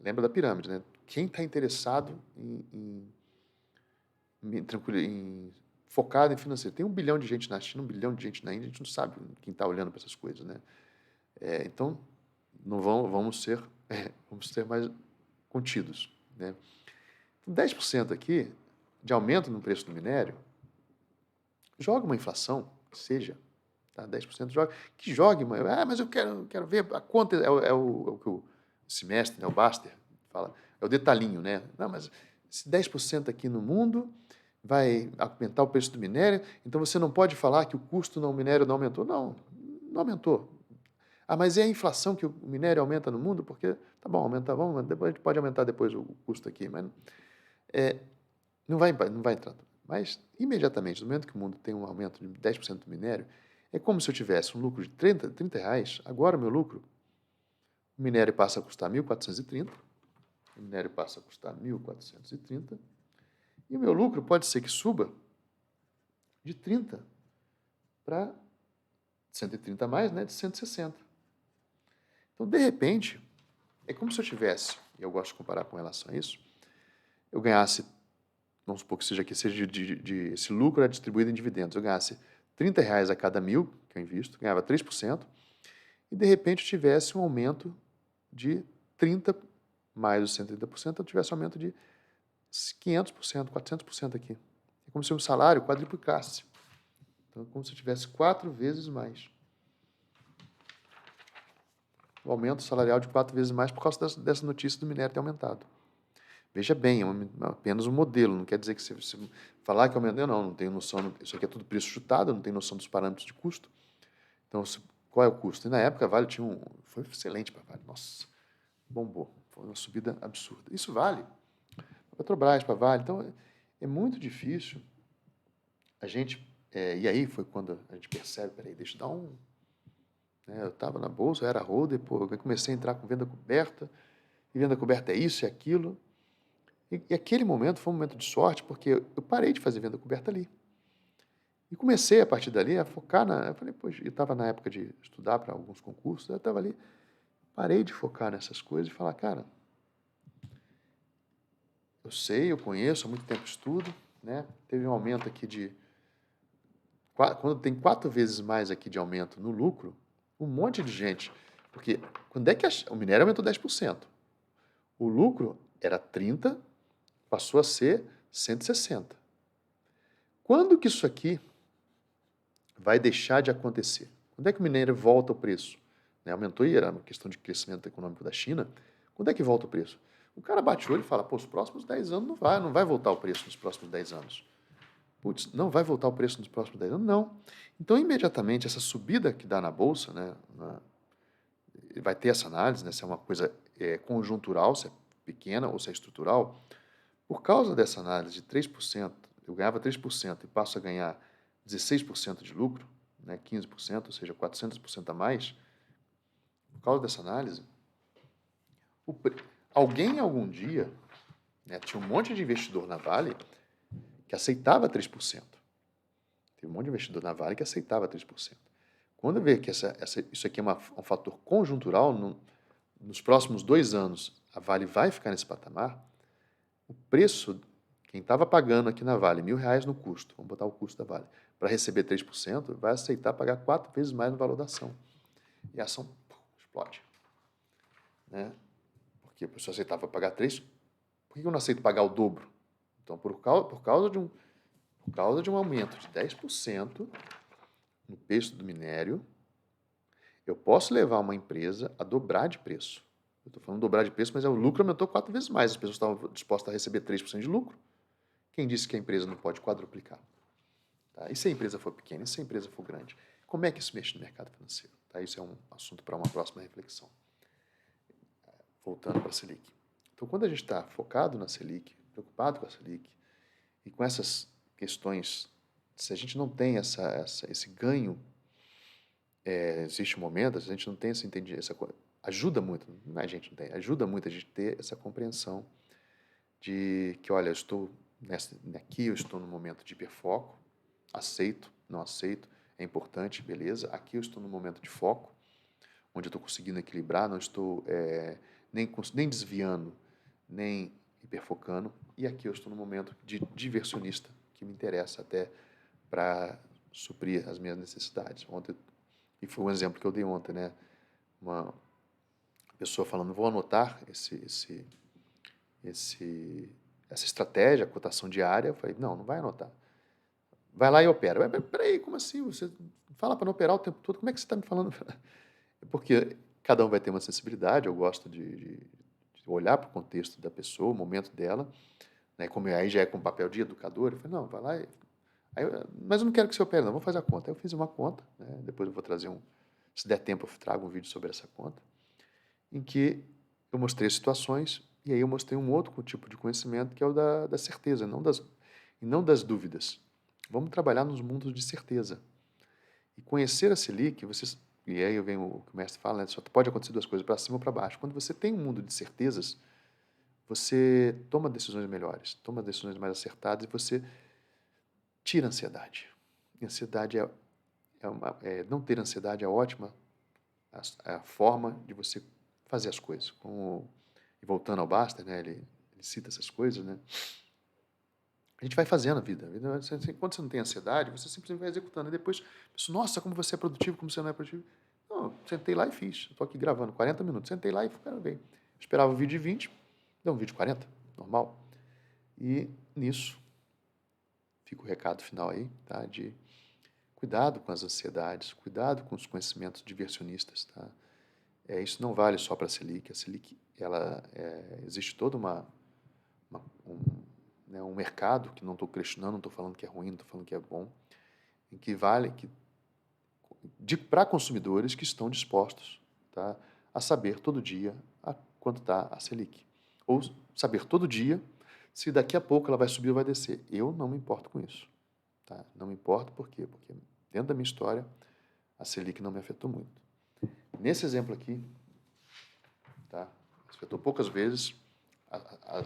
Speaker 1: lembra da pirâmide, né? quem está interessado em focado em financeiro. Tem 1 bilhão de gente na China, 1 bilhão de gente na Índia, a gente não sabe quem está olhando para essas coisas, né? Então, não vamos ser mais contidos, né? Então, 10% aqui de aumento no preço do minério, joga uma inflação, que seja, tá? 10% que jogue, mas eu quero ver a conta, é o que o semestre, né, o Baster fala, é o detalhinho, né? Não, mas esse 10% aqui no mundo vai aumentar o preço do minério, então você não pode falar que o custo do minério não aumentou. Não, não aumentou. Ah, mas é a inflação que o minério aumenta no mundo? Porque, tá bom, aumenta, depois a gente pode aumentar depois o custo aqui, mas não vai entrar. Mas, imediatamente, no momento que o mundo tem um aumento de 10% do minério, é como se eu tivesse um lucro de R$ 30, agora o meu lucro, o minério passa a custar 1.430, o minério passa a custar 1.430, e o meu lucro pode ser que suba de 30 para 130 a mais, né, de 160. Então, de repente, é como se eu tivesse, e eu gosto de comparar com relação a isso, eu ganhasse, vamos supor que seja aqui, esse lucro é distribuído em dividendos, eu ganhasse R$ 30 a cada 1.000 que eu invisto, ganhava 3%, e de repente eu tivesse um aumento de 30 mais os 130%, eu tivesse um aumento de 500%, 400% aqui. É como se o salário quadruplicasse. Então, é como se eu tivesse 4 vezes mais. O aumento salarial de 4 vezes mais por causa dessa notícia do minério ter aumentado. Veja bem, apenas um modelo, não quer dizer que você falar que aumentou, não tenho noção, isso aqui é tudo preço chutado, não tenho noção dos parâmetros de custo. Então, qual é o custo? E na época a Vale foi excelente para a Vale, nossa, bombou, foi uma subida absurda. Isso vale para Petrobras, para a Vale, então é muito difícil a gente, e aí foi quando a gente percebe, peraí, deixa eu dar eu estava na bolsa, eu era holder, eu comecei a entrar com venda coberta, e venda coberta é isso, é aquilo. E aquele momento foi um momento de sorte, porque eu parei de fazer venda coberta ali. E comecei, a partir dali, a focar eu falei, poxa, eu estava na época de estudar para alguns concursos, eu estava ali, parei de focar nessas coisas e falar, cara, eu sei, eu conheço, há muito tempo estudo, né? Teve um aumento aqui quando tem 4 vezes mais aqui de aumento no lucro, um monte de gente, porque quando é que o minério aumentou 10%? O lucro era 30, passou a ser 160. Quando que isso aqui vai deixar de acontecer? Quando é que o minério volta ao preço? Aumentou e era uma questão de crescimento econômico da China. Quando é que volta o preço? O cara bate o olho e fala, os próximos 10 anos não vai voltar o preço nos próximos 10 anos. Putz, não vai voltar o preço nos próximos 10 anos? Não. Então, imediatamente, essa subida que dá na Bolsa, vai ter essa análise, se é uma coisa conjuntural, se é pequena ou se é estrutural. Por causa dessa análise de 3%, eu ganhava 3% e passo a ganhar 16% de lucro, 15%, ou seja, 400% a mais, por causa dessa análise, alguém algum dia, tinha um monte de investidor na Vale que aceitava 3%. Teve um monte de investidor na Vale que aceitava 3%. Quando eu ver que isso aqui é um fator conjuntural, nos próximos 2 anos a Vale vai ficar nesse patamar, o preço, quem estava pagando aqui na Vale R$ 1.000 no custo, vamos botar o custo da Vale, para receber 3%, vai aceitar pagar 4 vezes mais no valor da ação. E a ação explode. Porque a pessoa aceitava pagar 3, por que eu não aceito pagar o dobro? Então, por causa de um aumento de 10% no preço do minério, eu posso levar uma empresa a dobrar de preço. Eu estou falando dobrar de preço, mas o lucro aumentou 4 vezes mais. As pessoas estavam dispostas a receber 3% de lucro. Quem disse que a empresa não pode quadruplicar? Tá? E se a empresa for pequena? E se a empresa for grande? Como é que isso mexe no mercado financeiro? Tá? Isso é um assunto para uma próxima reflexão. Voltando para a Selic. Então, quando a gente está focado na Selic, preocupado com a Selic, e com essas questões, se a gente não tem esse ganho, existe um momento, se a gente não tem esse entendimento, ajuda muito, não é a gente não tem, ajuda muito a gente ter essa compreensão de que, olha, eu estou aqui, eu estou no momento de hiperfoco, aceito, não aceito, é importante, beleza, aqui eu estou no momento de foco, onde eu estou conseguindo equilibrar, não estou nem desviando nem hiperfocando. E aqui eu estou no momento de diversionista, que me interessa até para suprir as minhas necessidades. Ontem, e foi um exemplo que eu dei ontem, né? Uma pessoa falando, vou anotar essa estratégia, a cotação diária. Eu falei, não vai anotar. Vai lá e opera. Peraí, como assim? Você fala para não operar o tempo todo? Como é que você está me falando? Porque cada um vai ter uma sensibilidade. Eu gosto de olhar para o contexto da pessoa, o momento dela, né? Como aí já é com papel de educador. Eu falei, não, vai lá. Mas eu não quero que você opere, não. Vou fazer a conta. Aí eu fiz uma conta, né? Depois eu vou trazer se der tempo, eu trago um vídeo sobre essa conta, em que eu mostrei situações e aí eu mostrei um outro tipo de conhecimento que é o da certeza, não das dúvidas. Vamos trabalhar nos mundos de certeza. E conhecer a Selic, e aí vem o que o mestre fala, né, só pode acontecer duas coisas, para cima ou para baixo. Quando você tem um mundo de certezas, você toma decisões melhores, toma decisões mais acertadas e você tira a ansiedade. E a ansiedade não ter ansiedade é ótima, a forma de você fazer as coisas. E voltando ao Baster, né, ele cita essas coisas, né? A gente vai fazendo a vida. Quando você não tem ansiedade, você simplesmente vai executando. E depois, pensa, nossa, como você é produtivo, como você não é produtivo. Não, sentei lá e fiz. Estou aqui gravando 40 minutos. Sentei lá e quero ver. Esperava um vídeo de 20, deu um vídeo de 40, normal. E nisso, fica o recado final aí, tá? De cuidado com as ansiedades, cuidado com os conhecimentos diversionistas, tá? Isso não vale só para a Selic. A Selic, existe toda um mercado, que não estou questionando, não estou falando que é ruim, não estou falando que é bom, em que vale para consumidores que estão dispostos, tá, a saber todo dia quanto está a Selic. Ou saber todo dia se daqui a pouco ela vai subir ou vai descer. Eu não me importo com isso. Tá? Não me importo por quê? Porque dentro da minha história, a Selic não me afetou muito. Nesse exemplo aqui, tá, afetou poucas vezes.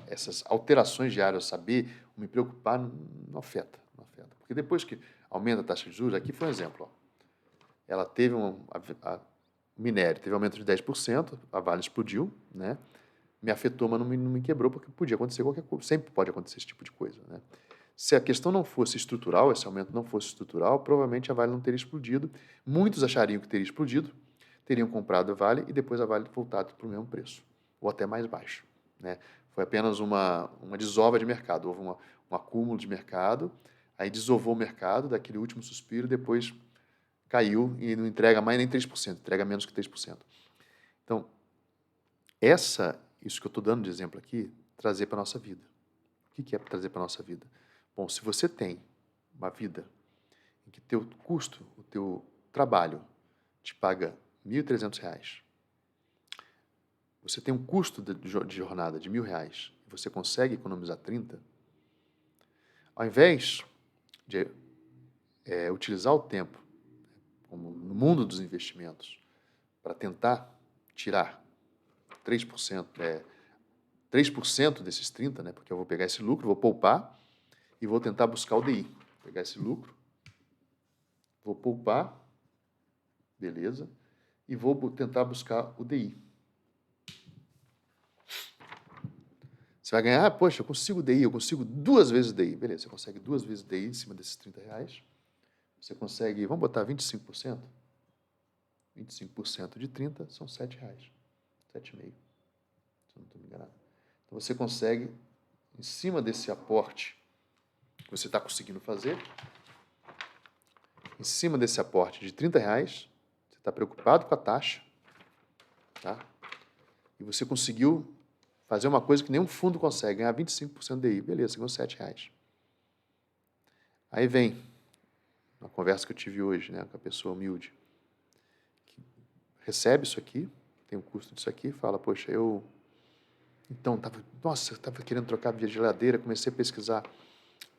Speaker 1: Essas alterações diárias, saber, me preocupar, não afeta. Porque depois que aumenta a taxa de juros, aqui foi um exemplo, ó, ela teve o minério teve um aumento de 10%, a Vale explodiu, né? Me afetou, mas não me quebrou, porque podia acontecer qualquer coisa, sempre pode acontecer esse tipo de coisa, né? Se a questão não fosse estrutural, esse aumento não fosse estrutural, provavelmente a Vale não teria explodido. Muitos achariam que teria explodido, teriam comprado a Vale e depois a Vale voltado para o mesmo preço, ou até mais baixo, né? Foi apenas uma desova de mercado, houve um acúmulo de mercado, aí desovou o mercado, daquele último suspiro, depois caiu e não entrega mais nem 3%, entrega menos que 3%. Então, isso que eu estou dando de exemplo aqui, trazer para a nossa vida. O que é trazer para a nossa vida? Bom, se você tem uma vida em que teu custo, o teu trabalho te paga R$ 1.300, você tem um custo de jornada de R$ 1.000, e você consegue economizar 30, ao invés de utilizar o tempo, como no mundo dos investimentos, para tentar tirar 3% desses 30, né? Porque eu vou pegar esse lucro, vou poupar e vou tentar buscar o DI. Vou pegar esse lucro, vou poupar, beleza, e vou tentar buscar o DI. Você vai ganhar, poxa, eu consigo DI, eu consigo 2 vezes DI. Beleza, você consegue 2 vezes DI em cima desses R$ 30. Você consegue, vamos botar 25%? 25% de 30 são R$ 7. 7,5, se eu não estou me enganado. Então você consegue, em cima desse aporte que você está conseguindo fazer, em cima desse aporte de R$ 30, você está preocupado com a taxa, tá? E você conseguiu fazer uma coisa que nenhum fundo consegue, ganhar 25% de DI. Beleza, você ganhou R$ 7. Aí vem uma conversa que eu tive hoje, né, com a pessoa humilde, que recebe isso aqui, tem o custo disso aqui, fala, poxa, eu estava querendo trocar de geladeira, comecei a pesquisar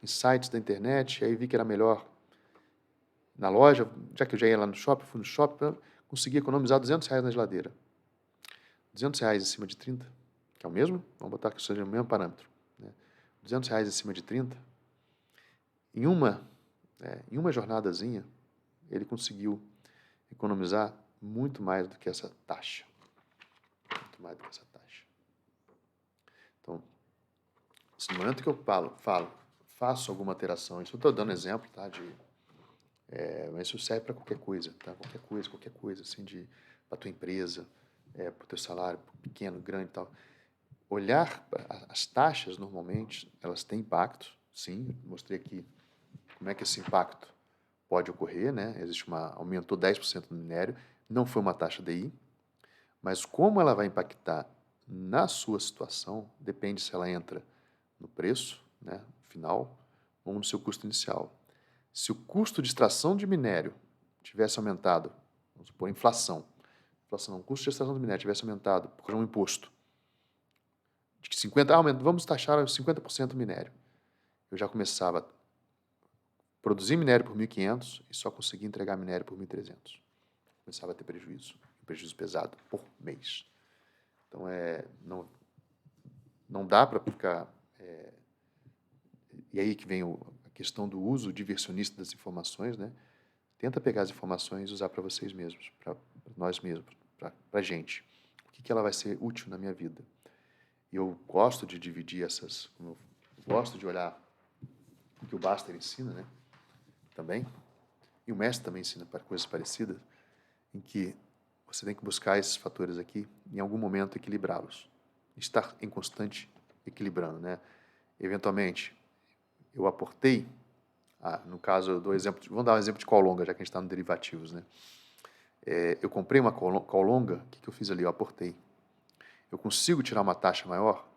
Speaker 1: em sites da internet, aí vi que era melhor na loja, já que eu já ia lá no shopping, fui no shopping, consegui economizar R$ 200 na geladeira. R$ 200 em cima de 30, que é o mesmo, vamos botar que seja o mesmo parâmetro, né? R$ 200 em cima de 30, em uma jornadazinha, ele conseguiu economizar muito mais do que essa taxa. Muito mais do que essa taxa. Então, No momento que eu faço alguma alteração, isso eu estou dando exemplo, tá? Mas isso serve para qualquer coisa, tá? Qualquer coisa, assim, para tua empresa, para o teu salário, pequeno, grande e tal. Olhar as taxas, normalmente, elas têm impacto, sim. Mostrei aqui como é que esse impacto pode ocorrer, né? Aumentou 10% no minério, não foi uma taxa DI, mas como ela vai impactar na sua situação, depende se ela entra no preço, né, final, ou no seu custo inicial. Se o custo de extração de minério tivesse aumentado, vamos supor, inflação, o custo de extração do minério tivesse aumentado por um imposto de 50%, vamos taxar 50% do minério. Eu já começava a produzir minério por 1.500 e só conseguia entregar minério por 1.300. Começava a ter prejuízo pesado por mês. Então, não dá para ficar... E aí que vem a questão do uso diversionista das informações, né? Tenta pegar as informações e usar para vocês mesmos, para nós mesmos, para a gente. O que ela vai ser útil na minha vida? E eu gosto de dividir eu gosto de olhar o que o Baster ensina, né? Também. E o mestre também ensina para coisas parecidas, em que você tem que buscar esses fatores aqui, em algum momento equilibrá-los. Estar em constante equilibrando, né? Eventualmente, eu aportei, no caso, eu dou exemplo, vamos dar um exemplo de call longa, já que a gente está no derivativos, né? Eu comprei uma call longa, o que eu fiz ali? Eu aportei. Eu consigo tirar uma taxa maior,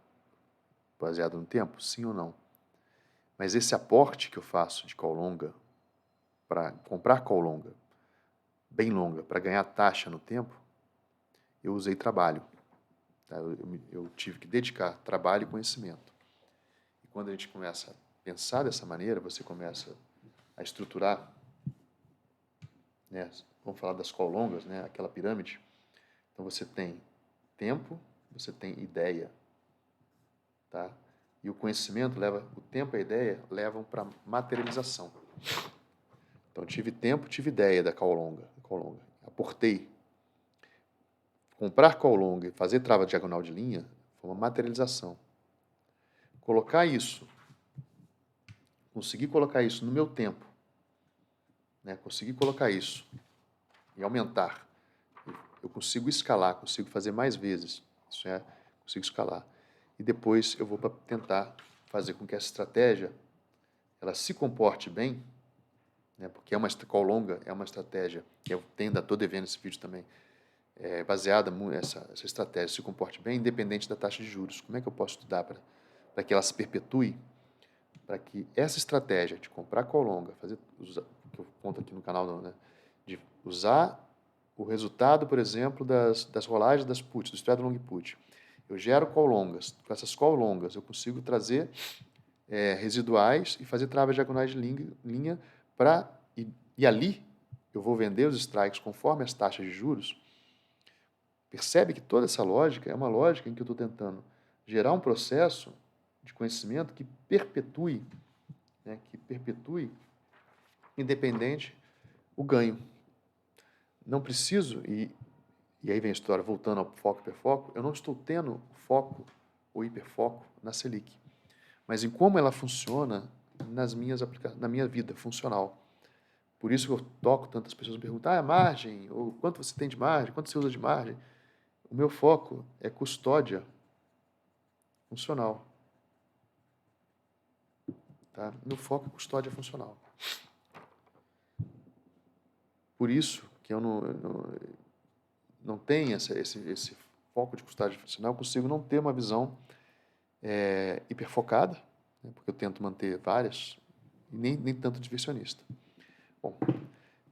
Speaker 1: baseado no tempo? Sim ou não? Mas esse aporte que eu faço de call longa, para comprar call longa, bem longa, para ganhar taxa no tempo, eu usei trabalho. Tá? Eu tive que dedicar trabalho e conhecimento. E quando a gente começa a pensar dessa maneira, você começa a estruturar, né? Vamos falar das call longas, né? Aquela pirâmide. Então você tem tempo, você tem ideia, tá? E o conhecimento o tempo e a ideia levam para materialização. Então tive tempo, tive ideia da call longa. Aportei. Comprar call longa e fazer trava diagonal de linha foi uma materialização. Conseguir colocar isso no meu tempo, né? Conseguir colocar isso e aumentar. Eu consigo escalar, consigo fazer mais vezes. Consigo escalar. E depois eu vou para tentar fazer com que essa estratégia ela se comporte bem, né? Porque call longa é uma estratégia, que eu ainda estou devendo esse vídeo também, baseada essa estratégia se comporte bem, independente da taxa de juros. Como é que eu posso estudar para que ela se perpetue, para que essa estratégia de comprar call longa, que eu conto aqui no canal, né? De usar o resultado, por exemplo, das rolagens das puts, do spread long put. Eu gero call longas. Com essas call longas, eu consigo trazer residuais e fazer travas diagonais de linha e ali eu vou vender os strikes conforme as taxas de juros. Percebe que toda essa lógica é uma lógica em que eu estou tentando gerar um processo de conhecimento que perpetue, né, independente, o ganho. Não preciso, e aí vem a história, voltando ao foco e hiperfoco, eu não estou tendo foco ou hiperfoco na Selic, mas em como ela funciona na minha vida funcional. Por isso que eu toco tantas pessoas me perguntam, a margem, ou quanto você tem de margem, quanto você usa de margem? O meu foco é custódia funcional. Tá? Meu foco é custódia funcional. Por isso que eu não tenho esse foco de custódia funcional, eu consigo não ter uma visão hiperfocada, né, porque eu tento manter várias, e nem tanto diversionista. Bom,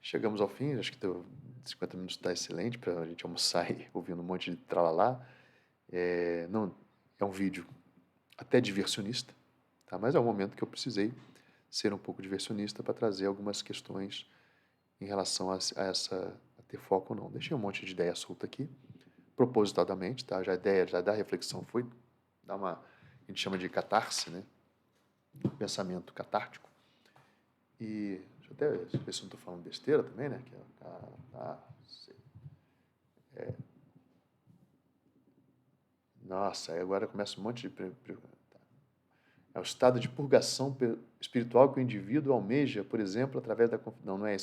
Speaker 1: chegamos ao fim, acho que deu 50 minutos, está excelente para a gente almoçar e ouvindo um monte de tralalá. Não, é um vídeo até diversionista, tá? Mas é um momento que eu precisei ser um pouco diversionista para trazer algumas questões em relação a ter foco ou não. Deixei um monte de ideia solta aqui, propositadamente, tá? A ideia já da reflexão foi dar a gente chama de catarse, né? Pensamento catártico. E deixa eu até ver se não estou falando besteira também, né? Nossa, aí agora começa um monte de... É o estado de purgação espiritual que o indivíduo almeja, por exemplo, através da... Não é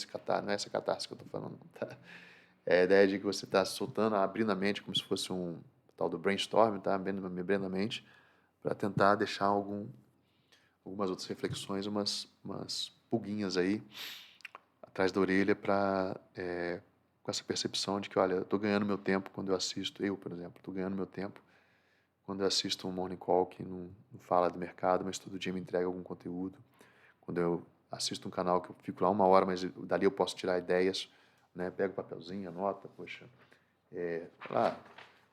Speaker 1: não é essa catarse que eu estou falando, tá? É a ideia de que você está soltando, abrindo a mente como se fosse um tal do brainstorm, tá? Abrindo a mente para tentar deixar algumas outras reflexões, umas pulguinhas aí atrás da orelha com essa percepção de que, olha, eu estou ganhando meu tempo quando eu assisto, por exemplo, estou ganhando meu tempo quando eu assisto um Morning Call que não fala do mercado, mas todo dia me entrega algum conteúdo. Quando eu assisto um canal que eu fico lá 1 hora, mas dali eu posso tirar ideias, né? Pego o papelzinho, anota, poxa,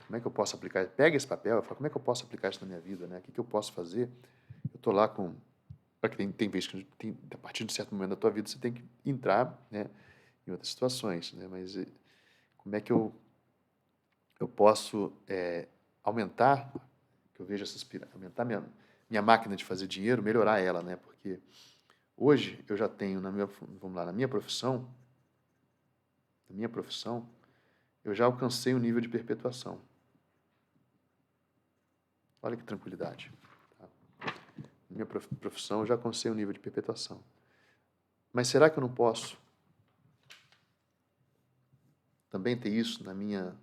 Speaker 1: como é que eu posso aplicar? Pega esse papel e fala, como é que eu posso aplicar isso na minha vida, né? O que eu posso fazer? Eu estou lá com... Porque tem vezes que a partir de um certo momento da tua vida você tem que entrar, né, em outras situações, né? Mas como é que eu posso aumentar, que eu vejo aumentar minha máquina de fazer dinheiro, melhorar ela, né? Porque hoje eu já tenho vamos lá, na minha profissão, eu já alcancei o nível de perpetuação. Olha que tranquilidade. Tá? Na minha profissão eu já alcancei o nível de perpetuação. Mas será que eu não posso também ter isso na minha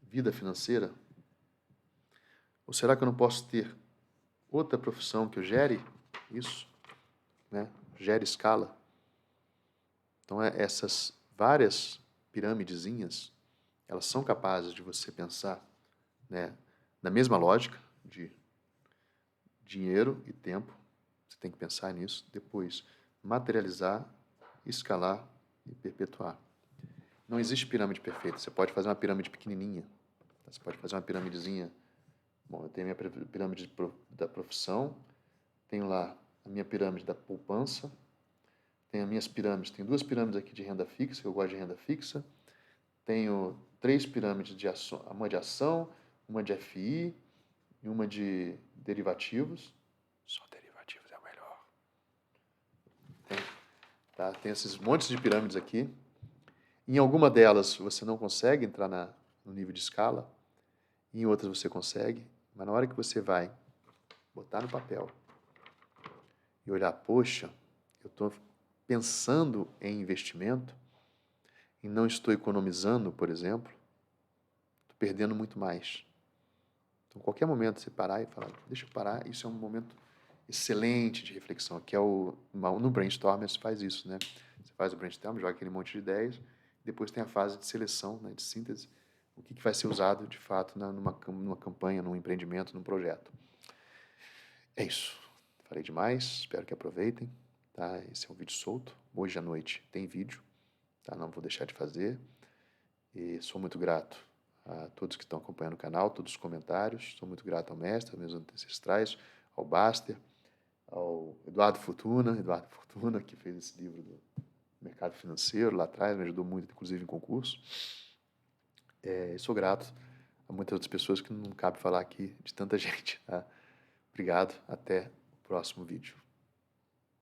Speaker 1: vida financeira? Ou será que eu não posso ter outra profissão que eu gere isso, né? Gere escala? Então, essas várias piramidezinhas, elas são capazes de você pensar, né, na mesma lógica de dinheiro e tempo. Você tem que pensar nisso. Depois, materializar, escalar e perpetuar. Não existe pirâmide perfeita. Você pode fazer uma pirâmide pequenininha. Você pode fazer uma piramidezinha. Bom, eu tenho a minha pirâmide da profissão, tenho lá a minha pirâmide da poupança, tenho as minhas pirâmides, tenho 2 pirâmides aqui de renda fixa, que eu gosto de renda fixa, tenho 3 pirâmides de ação, uma de ação, uma de FI e uma de derivativos. Só derivativos é o melhor. Tem esses montes de pirâmides aqui. Em alguma delas você não consegue entrar no nível de escala, em outras você consegue, mas na hora que você vai botar no papel e olhar, poxa, eu estou pensando em investimento e não estou economizando, por exemplo, estou perdendo muito mais. Então, qualquer momento você parar e falar, deixa eu parar, isso é um momento excelente de reflexão, que é no brainstorm você faz isso, né? Você faz o brainstorm, joga aquele monte de ideias, depois tem a fase de seleção, né, de síntese, o que vai ser usado de fato numa campanha, num empreendimento, num projeto. É isso. Falei demais, espero que aproveitem. Tá? Esse é um vídeo solto. Hoje à noite tem vídeo, tá? Não vou deixar de fazer. E sou muito grato a todos que estão acompanhando o canal, todos os comentários. Sou muito grato ao mestre, aos meus ancestrais, ao Baster, ao Eduardo Fortuna, que fez esse livro do mercado financeiro lá atrás, me ajudou muito, inclusive, em concurso. Sou grato a muitas outras pessoas que não cabe falar aqui de tanta gente. Tá? Obrigado, até o próximo vídeo.